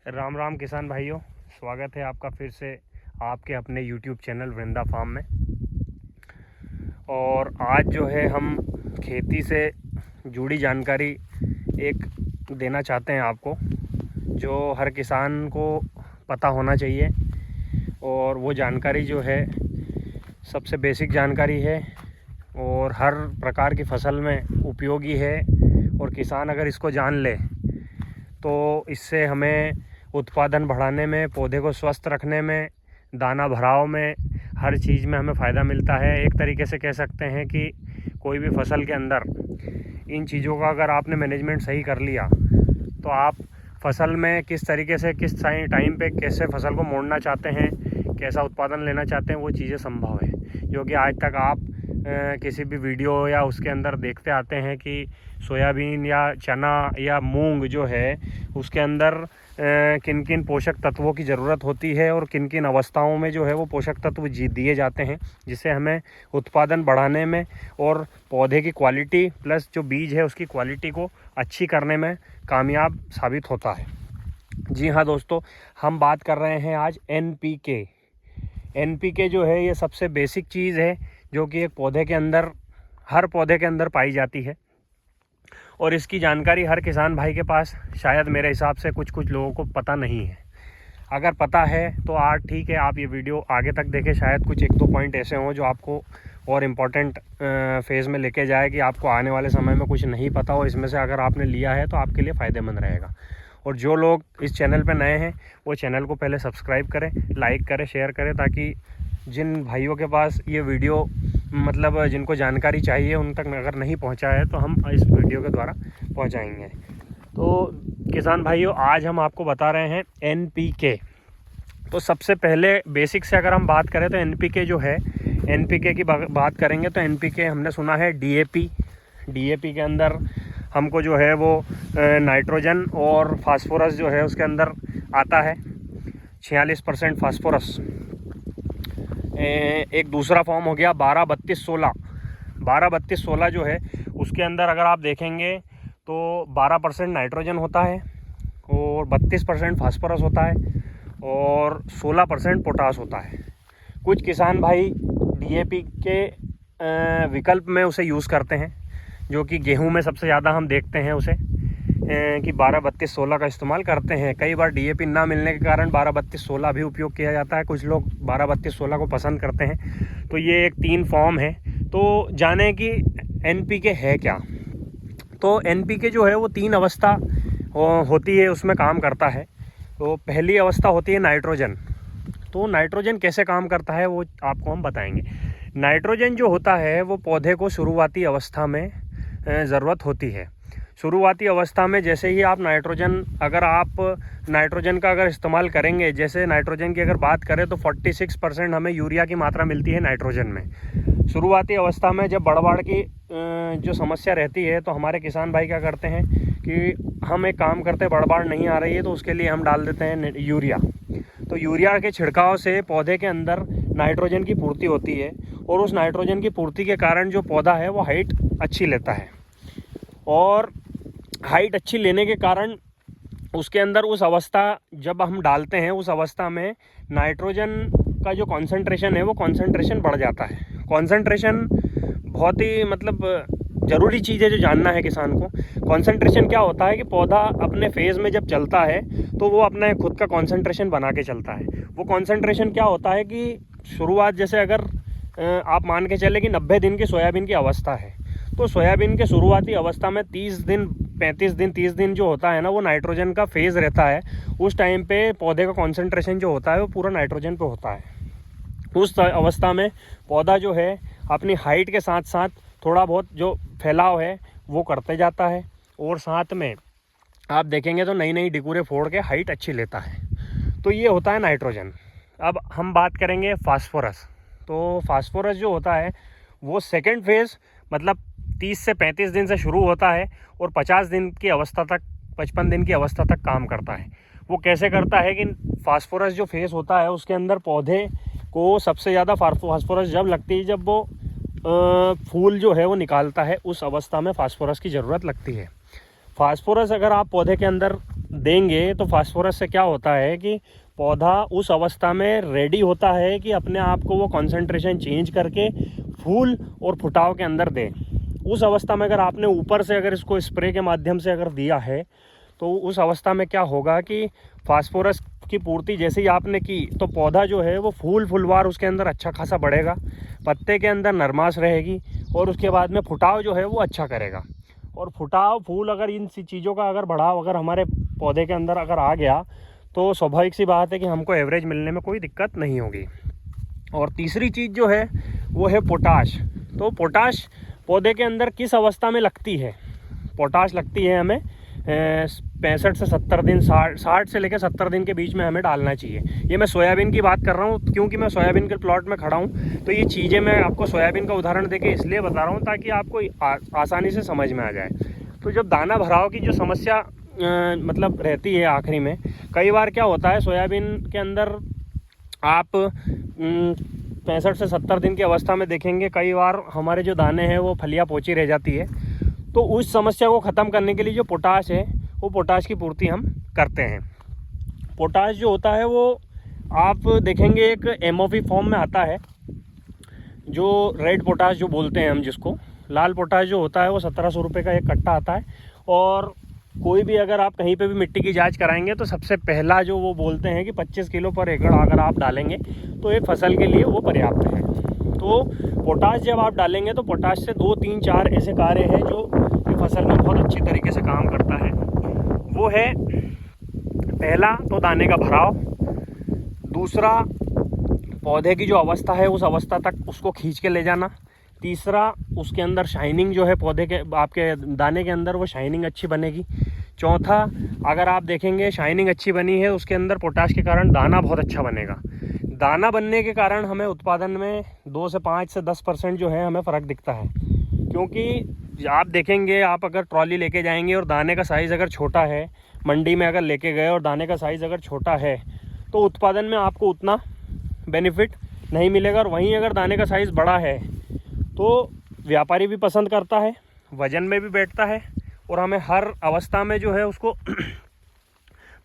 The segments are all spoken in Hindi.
राम राम किसान भाइयों, स्वागत है आपका फिर से आपके अपने YouTube चैनल वृंदा फार्म में। और आज जो है हम खेती से जुड़ी जानकारी एक देना चाहते हैं आपको, जो हर किसान को पता होना चाहिए। और वो जानकारी जो है सबसे बेसिक जानकारी है और हर प्रकार की फसल में उपयोगी है। और किसान अगर इसको जान ले तो इससे हमें उत्पादन बढ़ाने में, पौधे को स्वस्थ रखने में, दाना भराव में, हर चीज़ में हमें फ़ायदा मिलता है। एक तरीके से कह सकते हैं कि कोई भी फसल के अंदर इन चीज़ों का अगर आपने मैनेजमेंट सही कर लिया तो आप फसल में किस तरीके से, किस टाइम पे कैसे फसल को मोड़ना चाहते हैं, कैसा उत्पादन लेना चाहते हैं, वो चीज़ें संभव है। जो कि आज तक आप किसी भी वीडियो या उसके अंदर देखते आते हैं कि सोयाबीन या चना या मूंग जो है उसके अंदर किन किन पोषक तत्वों की ज़रूरत होती है और किन किन अवस्थाओं में जो है वो पोषक तत्व दिए जाते हैं, जिससे हमें उत्पादन बढ़ाने में और पौधे की क्वालिटी प्लस जो बीज है उसकी क्वालिटी को अच्छी करने में कामयाब साबित होता है। जी हाँ दोस्तों, हम बात कर रहे हैं आज एनपीके जो है ये सबसे बेसिक चीज़ है जो कि एक पौधे के अंदर, हर पौधे के अंदर पाई जाती है। और इसकी जानकारी हर किसान भाई के पास शायद मेरे हिसाब से कुछ लोगों को पता नहीं है। अगर पता है तो आज ठीक है, आप ये वीडियो आगे तक देखें, शायद कुछ एक दो पॉइंट ऐसे हों जो आपको और इम्पोर्टेंट फेज़ में लेके जाए कि आपको आने वाले समय में कुछ नहीं पता हो। इसमें से अगर आपने लिया है तो आपके लिए फ़ायदेमंद रहेगा। और जो लोग इस चैनल पर नए हैं वो चैनल को पहले सब्सक्राइब करें, लाइक करें, शेयर करें, ताकि जिन भाइयों के पास ये वीडियो मतलब जिनको जानकारी चाहिए उन तक अगर नहीं पहुंचा है तो हम इस वीडियो के द्वारा पहुंचाएंगे। तो किसान भाइयों, आज हम आपको बता रहे हैं एनपीके। तो सबसे पहले बेसिक से अगर हम बात करें तो एनपीके जो है, एनपीके की बात करेंगे तो एनपीके हमने सुना है डीएपी के अंदर हमको जो है वो नाइट्रोजन और फास्फोरस जो है उसके अंदर आता है 46% फास्फोरस। एक दूसरा फॉर्म हो गया 12-32-16 जो है उसके अंदर अगर आप देखेंगे तो 12% नाइट्रोजन होता है और 32% फास्फोरस होता है और 16% पोटास होता है। कुछ किसान भाई डीएपी के विकल्प में उसे यूज़ करते हैं, जो कि गेहूं में सबसे ज़्यादा हम देखते हैं उसे कि 12-32-16 का इस्तेमाल करते हैं। कई बार डीएपी ना मिलने के कारण 12-32-16 भी उपयोग किया जाता है। कुछ लोग 12-32-16 को पसंद करते हैं। तो ये एक 3 फॉर्म है। तो जाने कि एनपीके है क्या। तो एनपीके जो है वो 3 अवस्था होती है, उसमें काम करता है। तो पहली अवस्था होती है नाइट्रोजन। तो नाइट्रोजन कैसे काम करता है वो आपको हम बताएंगे। नाइट्रोजन जो होता है वो पौधे को शुरुआती अवस्था में ज़रूरत होती है। शुरुआती अवस्था में जैसे ही आप नाइट्रोजन, अगर आप नाइट्रोजन का अगर इस्तेमाल करेंगे, जैसे नाइट्रोजन की अगर बात करें तो 46% हमें यूरिया की मात्रा मिलती है नाइट्रोजन में। शुरुआती अवस्था में जब बढ़ की जो समस्या रहती है तो हमारे किसान भाई क्या करते हैं कि हम एक काम करते हैं, बढ़ नहीं आ रही है तो उसके लिए हम डाल देते हैं यूरिया। तो यूरिया के छिड़काव से पौधे के अंदर नाइट्रोजन की पूर्ति होती है और उस नाइट्रोजन की पूर्ति के कारण जो पौधा है वो हाइट अच्छी लेता है। और हाइट अच्छी लेने के कारण उसके अंदर उस अवस्था जब हम डालते हैं उस अवस्था में नाइट्रोजन का जो कॉन्सेंट्रेशन है वो कॉन्सेंट्रेशन बढ़ जाता है। कॉन्सेंट्रेशन बहुत ही मतलब ज़रूरी चीज़ है जो जानना है किसान को। कॉन्सेंट्रेशन क्या होता है कि पौधा अपने फेज़ में जब चलता है तो वो अपना खुद का कॉन्सेंट्रेशन बना के चलता है। वो कॉन्सेंट्रेशन क्या होता है कि शुरुआत, जैसे अगर आप मान के चले कि 90 दिन की सोयाबीन की अवस्था है तो सोयाबीन के शुरुआती अवस्था में 30 दिन जो होता है ना वो नाइट्रोजन का फेज़ रहता है। उस टाइम पे पौधे का कॉन्सेंट्रेशन जो होता है वो पूरा नाइट्रोजन पे होता है। उस अवस्था में पौधा जो है अपनी हाइट के साथ साथ थोड़ा बहुत जो फैलाव है वो करते जाता है और साथ में आप देखेंगे तो नई नई डिकूरे फोड़ के हाइट अच्छी लेता है। तो ये होता है नाइट्रोजन। अब हम बात करेंगे फास्फोरस। तो फास्फोरस जो होता है वो सेकेंड फेज़ मतलब 30 से 35 दिन से शुरू होता है और 50 दिन की अवस्था तक, 55 दिन की अवस्था तक काम करता है। वो कैसे करता है कि फास्फोरस जो फेज़ होता है उसके अंदर पौधे को सबसे ज़्यादा फास्फोरस जब लगती है, जब वो फूल जो है वो निकालता है, उस अवस्था में फास्फोरस की ज़रूरत लगती है। फास्फोरस अगर आप पौधे के अंदर देंगे तो फास्फोरस से क्या होता है कि पौधा उस अवस्था में रेडी होता है कि अपने आप को वो कंसंट्रेशन चेंज करके फूल और फुटाव के अंदर दे। उस अवस्था में अगर आपने ऊपर से अगर इसको स्प्रे के माध्यम से अगर दिया है तो उस अवस्था में क्या होगा कि फास्फोरस की पूर्ति जैसे ही आपने की तो पौधा जो है वो फुलवार उसके अंदर अच्छा खासा बढ़ेगा, पत्ते के अंदर नरमाश रहेगी और उसके बाद में फुटाव जो है वो अच्छा करेगा। और फुटाव फूल अगर इन चीज़ों का अगर बढ़ाव अगर हमारे पौधे के अंदर अगर आ गया तो स्वाभाविक सी बात है कि हमको एवरेज मिलने में कोई दिक्कत नहीं होगी। और तीसरी चीज़ जो है वो है पोटाश। तो पोटाश पौधे के अंदर किस अवस्था में लगती है? पोटाश लगती है हमें 65 से 70 दिन, 60 से लेकर 70 दिन के बीच में हमें डालना चाहिए। ये मैं सोयाबीन की बात कर रहा हूँ क्योंकि मैं सोयाबीन के प्लॉट में खड़ा हूँ, तो ये चीज़ें मैं आपको सोयाबीन का उदाहरण देके इसलिए बता रहा हूँ ताकि आपको आसानी से समझ में आ जाए। तो जब दाना भराव की जो समस्या मतलब रहती है आखिरी में, कई बार क्या होता है सोयाबीन के अंदर आप 65 से 70 दिन की अवस्था में देखेंगे कई बार हमारे जो दाने हैं वो फलियाँ पोची रह जाती है। तो उस समस्या को ख़त्म करने के लिए जो पोटाश है वो पोटाश की पूर्ति हम करते हैं। पोटाश जो होता है वो आप देखेंगे एक MOP फॉर्म में आता है, जो रेड पोटाश जो बोलते हैं हम जिसको। लाल पोटाश जो होता है वो 1700 रुपये का एक कट्टा आता है। और कोई भी अगर आप कहीं पे भी मिट्टी की जांच कराएंगे तो सबसे पहला जो वो बोलते हैं कि 25 किलो पर एकड़ अगर आप डालेंगे तो एक फसल के लिए वो पर्याप्त है। तो पोटाश जब आप डालेंगे तो पोटाश से 2, 3, 4 ऐसे कार्य हैं जो फसल में बहुत अच्छी तरीके से काम करता है। वो है पहला तो दाने का भराव, दूसरा पौधे की जो अवस्था है उस अवस्था तक उसको खींच के ले जाना, तीसरा उसके अंदर शाइनिंग जो है पौधे के आपके दाने के अंदर वो शाइनिंग अच्छी बनेगी, चौथा अगर आप देखेंगे शाइनिंग अच्छी बनी है उसके अंदर पोटाश के कारण दाना बहुत अच्छा बनेगा। दाना बनने के कारण हमें उत्पादन में 2 से 5 से 10% जो है हमें फ़र्क दिखता है। क्योंकि आप देखेंगे आप अगर ट्रॉली लेके जाएंगे और दाने का साइज़ अगर छोटा है, मंडी में अगर लेके गए और दाने का साइज़ अगर छोटा है तो उत्पादन में आपको उतना बेनिफिट नहीं मिलेगा। और वहीं अगर दाने का साइज़ बड़ा है तो व्यापारी भी पसंद करता है, वज़न में भी बैठता है और हमें हर अवस्था में जो है उसको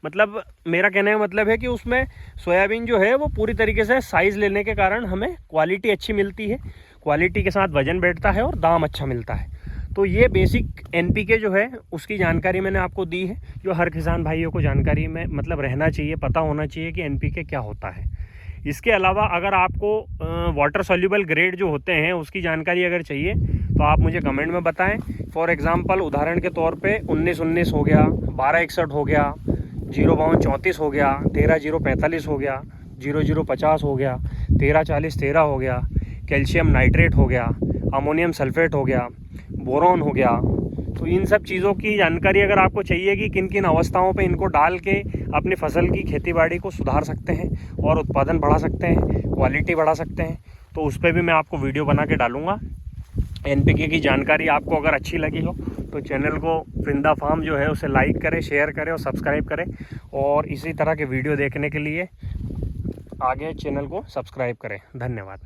मतलब मेरा कहने का मतलब है कि उसमें सोयाबीन जो है वो पूरी तरीके से साइज़ लेने के कारण हमें क्वालिटी अच्छी मिलती है, क्वालिटी के साथ वज़न बैठता है और दाम अच्छा मिलता है। तो ये बेसिक NPK जो है उसकी जानकारी मैंने आपको दी है, जो हर किसान भाइयों को जानकारी में मतलब रहना चाहिए, पता होना चाहिए कि NPK क्या होता है। इसके अलावा अगर आपको वाटर सॉल्युबल ग्रेड जो होते हैं उसकी जानकारी अगर चाहिए तो आप मुझे कमेंट में बताएं। फॉर एग्ज़ाम्पल उदाहरण के तौर पे 19-19 हो गया, 12-61 हो गया, 0-32-34 हो गया, 13-0-45 हो गया, 0-0-50 हो गया, 13-40-13 हो गया, कैल्शियम नाइट्रेट हो गया, अमोनियम सल्फेट हो गया, बोरॉन हो गया। तो इन सब चीज़ों की जानकारी अगर आपको चाहिए कि किन किन अवस्थाओं पे इनको डाल के अपनी फसल की खेतीबाड़ी को सुधार सकते हैं और उत्पादन बढ़ा सकते हैं, क्वालिटी बढ़ा सकते हैं, तो उस पर भी मैं आपको वीडियो बना के डालूँगा। NPK की जानकारी आपको अगर अच्छी लगी हो तो चैनल को वृंदा फार्म जो है उसे लाइक करें, शेयर करें और सब्सक्राइब करें। और इसी तरह के वीडियो देखने के लिए आगे चैनल को सब्सक्राइब करें। धन्यवाद।